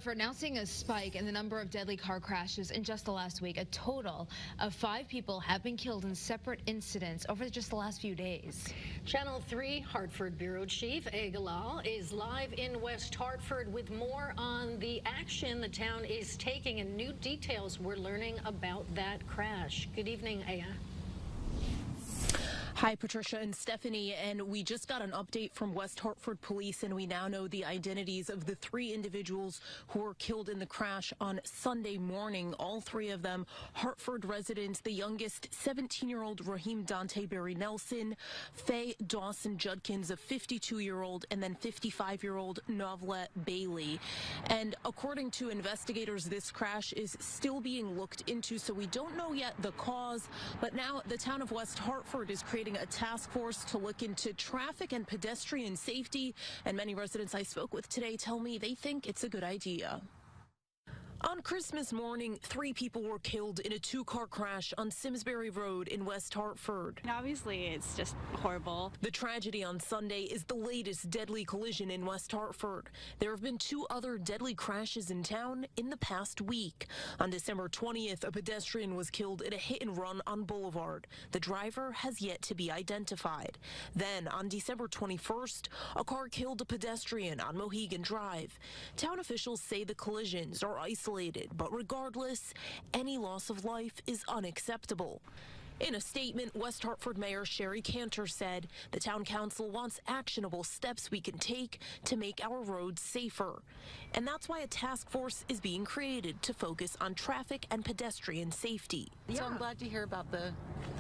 For announcing a spike in the number of deadly car crashes in just the last week. A total of 5 people have been killed in separate incidents over just the last few days. Channel 3 Hartford Bureau Chief Galal is live in West Hartford with more on the action the town is taking and new details we're learning about that crash. Good evening, Aya. Hi, Patricia and Stephanie, and we just got an update from West Hartford Police, and we now know the identities of the 3 individuals who were killed in the crash on Sunday morning. All 3 of them Hartford residents, the youngest 17-year-old Raheem Dante Barry Nelson, Faye Dawson Judkins, a 52-year-old, and then 55-year-old Novla Bailey. And according to investigators, this crash is still being looked into, so we don't know yet the cause, but now the town of West Hartford is creating a task force to look into traffic and pedestrian safety, and many residents I spoke with today tell me they think it's a good idea. On Christmas morning, 3 people were killed in a 2-car crash on Simsbury Road in West Hartford. Obviously, it's just horrible. The tragedy on Sunday is the latest deadly collision in West Hartford. There have been 2 other deadly crashes in town in the past week. On December 20th, a pedestrian was killed in a hit-and-run on Boulevard. The driver has yet to be identified. Then, on December 21st, a car killed a pedestrian on Mohegan Drive. Town officials say the collisions are isolated, but regardless, any loss of life is unacceptable. In a statement, West Hartford Mayor Sherry Cantor said the town council wants actionable steps we can take to make our roads safer. And that's why a task force is being created to focus on traffic and pedestrian safety. So I'm glad to hear about the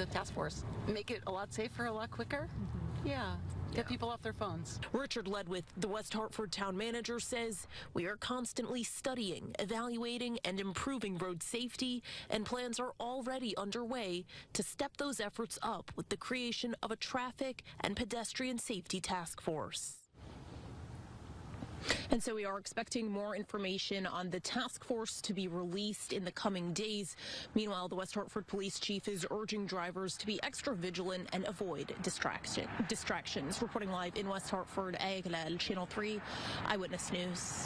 task force. Make it a lot safer, a lot quicker. Yeah. Get people off their phones. Richard Ledwith, the West Hartford town manager, says we are constantly studying, evaluating, and improving road safety, and plans are already underway to step those efforts up with the creation of a traffic and pedestrian safety task force. And so we are expecting more information on the task force to be released in the coming days. Meanwhile, the West Hartford police chief is urging drivers to be extra vigilant and avoid distractions. Reporting live in West Hartford, Channel 3 Eyewitness News.